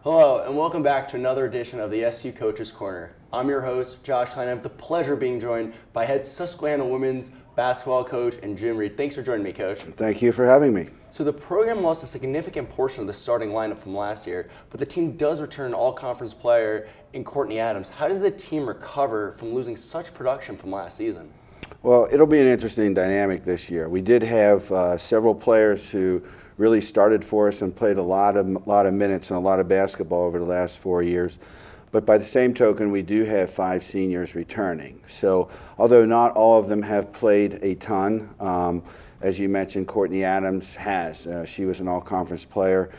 Hello, and welcome back to another edition of the SU Coaches Corner. I'm your host, Josh Klein. I have the pleasure of being joined by head Susquehanna women's basketball coach and Jim Reed. Thanks for joining me, Coach. Thank you for having me. So the program lost a significant portion of the starting lineup from last year, but the team does return an all-conference player in Courtney Adams. How does the team recover from losing such production from last season? Well, it'll be an interesting dynamic this year. We did have several players who really started for us and played a lot of minutes and a lot of basketball over the last 4 years. But by the same token, we do have 5 seniors returning. So although not all of them have played a ton, as you mentioned, Courtney Adams has. She was an all-conference player.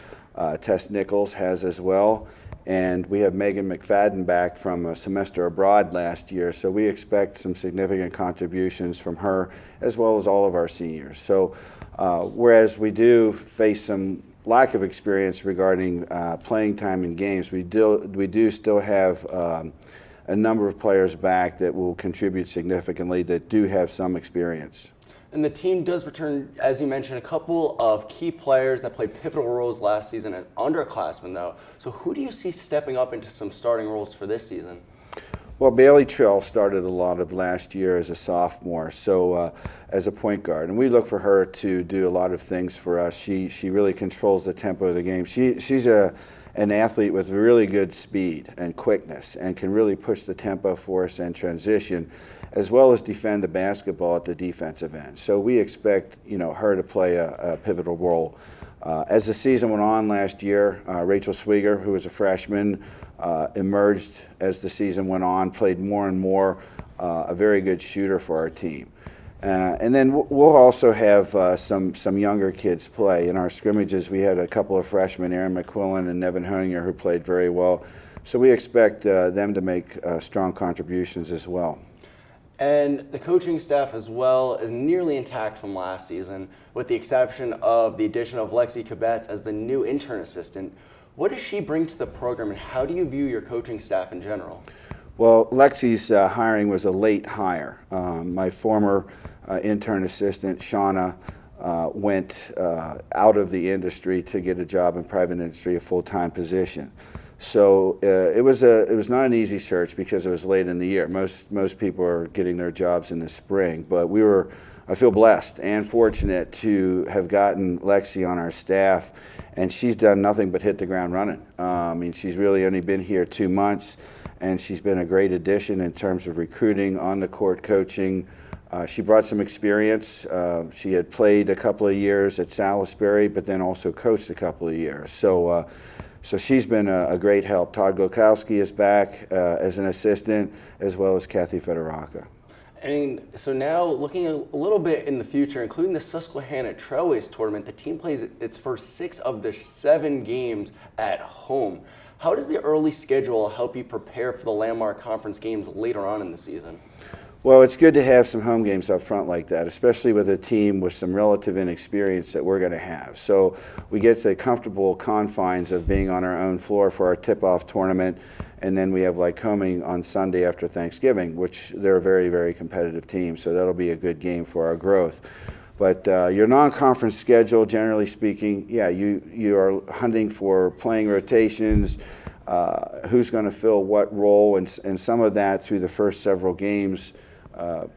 Tess Nichols has as well. And we have Megan McFadden back from a semester abroad last year. So we expect some significant contributions from her as well as all of our seniors. So whereas we do face some lack of experience regarding playing time in games, we do still have a number of players back that will contribute significantly that do have some experience. And the team does return, as you mentioned, a couple of key players that played pivotal roles last season as underclassmen, though. So who do you see stepping up into some starting roles for this season? Well, Bailey Trell started a lot of last year as a sophomore, so as a point guard. And we look for her to do a lot of things for us. She really controls the tempo of the game. She's an athlete with really good speed and quickness and can really push the tempo for us and transition, as well as defend the basketball at the defensive end. So we expect, her to play a pivotal role. As the season went on last year, Rachel Swieger, who was a freshman, emerged as the season went on, played more and more, a very good shooter for our team. And then we'll also have some younger kids play. In our scrimmages, we had a couple of freshmen, Erin McQuillan and Nevin Honinger, who played very well. So we expect them to make strong contributions as well. And the coaching staff as well is nearly intact from last season, with the exception of the addition of Lexi Kibetz as the new intern assistant. What does she bring to the program, and how do you view your coaching staff in general? Well, Lexi's hiring was a late hire. My former intern assistant, Shauna, went out of the industry to get a job in private industry, a full-time position. So it was not an easy search because it was late in the year. Most people are getting their jobs in the spring, but I feel blessed and fortunate to have gotten Lexi on our staff, and she's done nothing but hit the ground running. She's really only been here 2 months, and she's been a great addition in terms of recruiting, on the court coaching. She brought some experience. She had played a couple of years at Salisbury, but then also coached a couple of years. So she's been a great help. Todd Glokowski is back as an assistant, as well as Kathy Federaca. And so now, looking a little bit in the future, including the Susquehanna Trailways Tournament, the team plays its first 6 of the 7 games at home. How does the early schedule help you prepare for the landmark conference games later on in the season? Well, it's good to have some home games up front like that, especially with a team with some relative inexperience that we're going to have. So we get to the comfortable confines of being on our own floor for our tip-off tournament, and then we have Lycoming on Sunday after Thanksgiving, which they're a very, very competitive team, so that'll be a good game for our growth. But your non-conference schedule, generally speaking, yeah, you are hunting for playing rotations, who's going to fill what role, and some of that through the first several games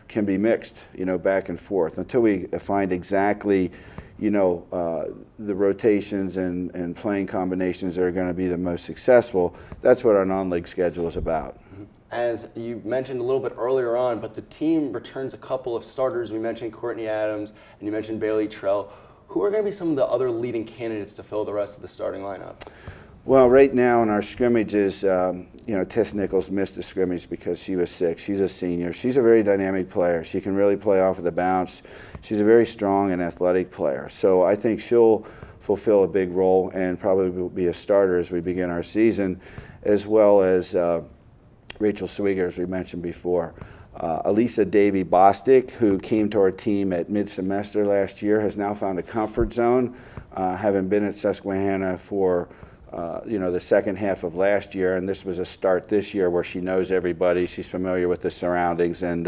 can be mixed, back and forth until we find exactly, the rotations and playing combinations that are going to be the most successful. That's what our non-league schedule is about. As you mentioned a little bit earlier on, but the team returns a couple of starters. We mentioned Courtney Adams, and you mentioned Bailey Trell. Who are going to be some of the other leading candidates to fill the rest of the starting lineup? Well, right now in our scrimmages, Tess Nichols missed a scrimmage because she was sick. She's a senior. She's a very dynamic player. She can really play off of the bounce. She's a very strong and athletic player. So I think she'll fulfill a big role and probably will be a starter as we begin our season, as well as Rachel Swieger, as we mentioned before. Elisa Davy Bostic, who came to our team at mid-semester last year, has now found a comfort zone, having been at Susquehanna for the second half of last year, and this was a start this year where she knows everybody, she's familiar with the surroundings, and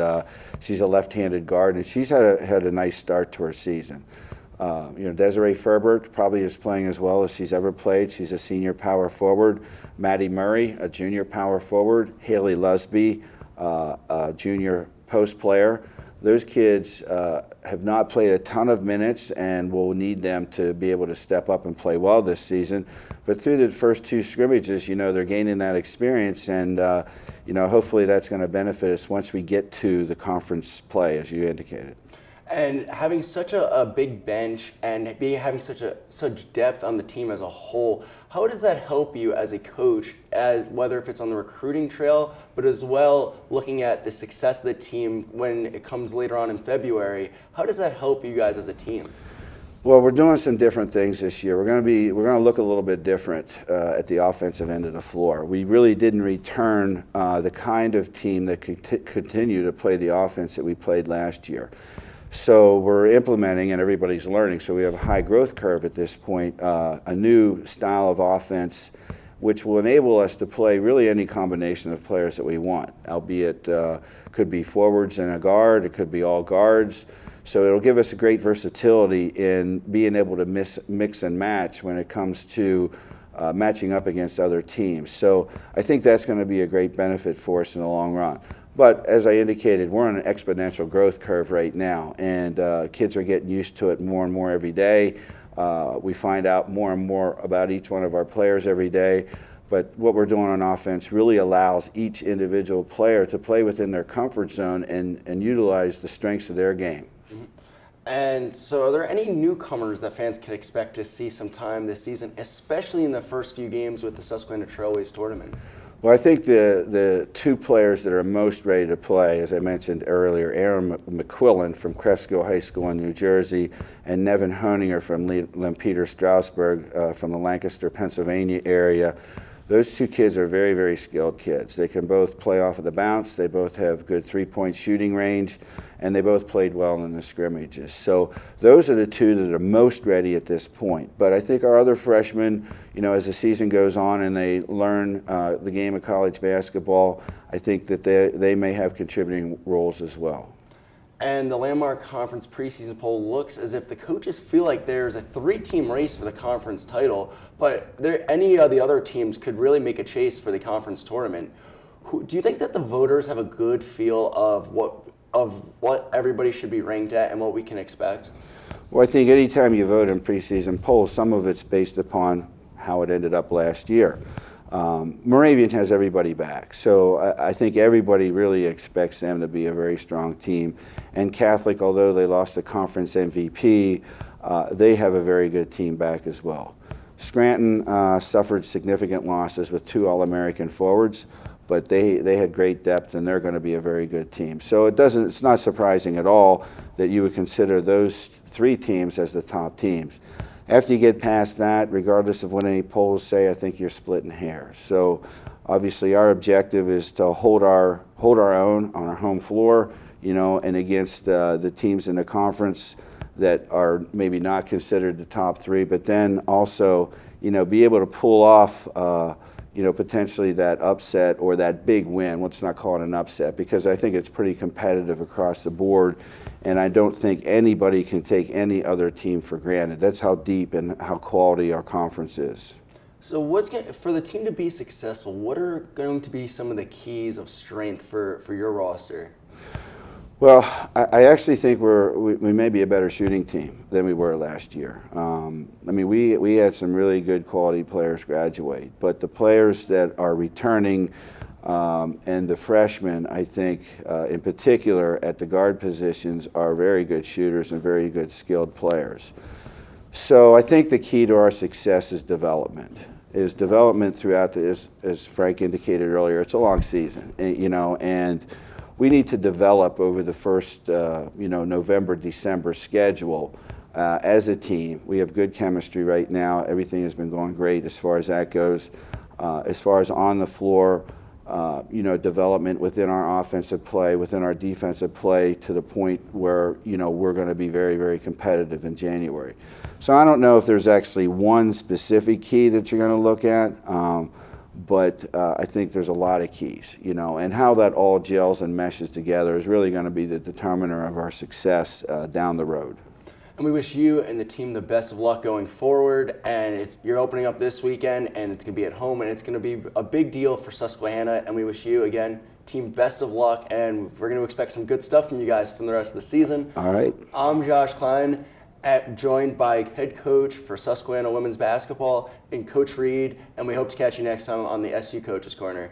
she's a left-handed guard, and she's had a nice start to her season. Desiree Ferbert probably is playing as well as she's ever played. She's a senior power forward. Maddie Murray, a junior power forward. Haley Lusby, a junior post player. Those kids have not played a ton of minutes, and we'll need them to be able to step up and play well this season. But through the first 2 scrimmages, they're gaining that experience, and hopefully that's going to benefit us once we get to the conference play, as you indicated. And having such a big bench and having such depth on the team as a whole, how does that help you as a coach, as whether if it's on the recruiting trail, but as well looking at the success of the team when it comes later on in February? How does that help you guys as a team? Well, we're doing some different things this year. We're going to look a little bit different at the offensive end of the floor. We really didn't return the kind of team that could continue to play the offense that we played last year. So we're implementing, and everybody's learning, so we have a high growth curve at this point, a new style of offense which will enable us to play really any combination of players that we want, albeit could be forwards and a guard, it could be all guards. So it'll give us a great versatility in being able to mix and match when it comes to matching up against other teams. So I think that's going to be a great benefit for us in the long run. But as I indicated, we're on an exponential growth curve right now, and kids are getting used to it more and more every day. We find out more and more about each one of our players every day. But what we're doing on offense really allows each individual player to play within their comfort zone and utilize the strengths of their game. And so are there any newcomers that fans can expect to see sometime this season, especially in the first few games with the Susquehanna Trailways tournament? Well, I think the 2 players that are most ready to play, as I mentioned earlier, Aaron McQuillan from Cresskill High School in New Jersey and Nevin Honinger from Lempeter Strasburg from the Lancaster, Pennsylvania area. Those 2 kids are very, very skilled kids. They can both play off of the bounce, they both have good 3-point shooting range, and they both played well in the scrimmages. So those are the 2 that are most ready at this point. But I think our other freshmen, as the season goes on and they learn the game of college basketball, I think that they may have contributing roles as well. And the Landmark Conference preseason poll looks as if the coaches feel like there's a 3-team race for the conference title, but any of the other teams could really make a chase for the conference tournament. Do you think that the voters have a good feel of what everybody should be ranked at and what we can expect? Well, I think anytime you vote in preseason polls, some of it's based upon how it ended up last year. Moravian has everybody back, so I think everybody really expects them to be a very strong team. And Catholic, although they lost the conference MVP, they have a very good team back as well. Scranton suffered significant losses with 2 All-American forwards, but they had great depth, and they're going to be a very good team. So it's not surprising at all that you would consider those 3 teams as the top teams. After you get past that, regardless of what any polls say, I think you're splitting hairs. So obviously our objective is to hold our own on our home floor, and against the teams in the conference that are maybe not considered the top 3, but then also, be able to pull off, potentially that upset or that big win. Let's not call it an upset, because I think it's pretty competitive across the board, and I don't think anybody can take any other team for granted. That's how deep and how quality our conference is. So for the team to be successful, what are going to be some of the keys of strength for your roster? Well, I actually think we may be a better shooting team than we were last year. We had some really good quality players graduate, but the players that are returning and the freshmen, I think, in particular at the guard positions, are very good shooters and very good skilled players. So I think the key to our success is development. Throughout as Frank indicated earlier, it's a long season, and we need to develop over the first, November, December schedule as a team. We have good chemistry right now. Everything has been going great as far as that goes. As far as on the floor, development within our offensive play, within our defensive play, to the point where, we're going to be very, very competitive in January. So I don't know if there's actually one specific key that you're going to look at. But I think there's a lot of keys, and how that all gels and meshes together is really going to be the determiner of our success down the road. And we wish you and the team the best of luck going forward. And you're opening up this weekend, and it's going to be at home, and it's going to be a big deal for Susquehanna. And we wish you, again, team, best of luck. And we're going to expect some good stuff from you guys from the rest of the season. All right. I'm Josh Klein, joined by head coach for Susquehanna women's basketball and Coach Reed. And we hope to catch you next time on the SU Coaches Corner.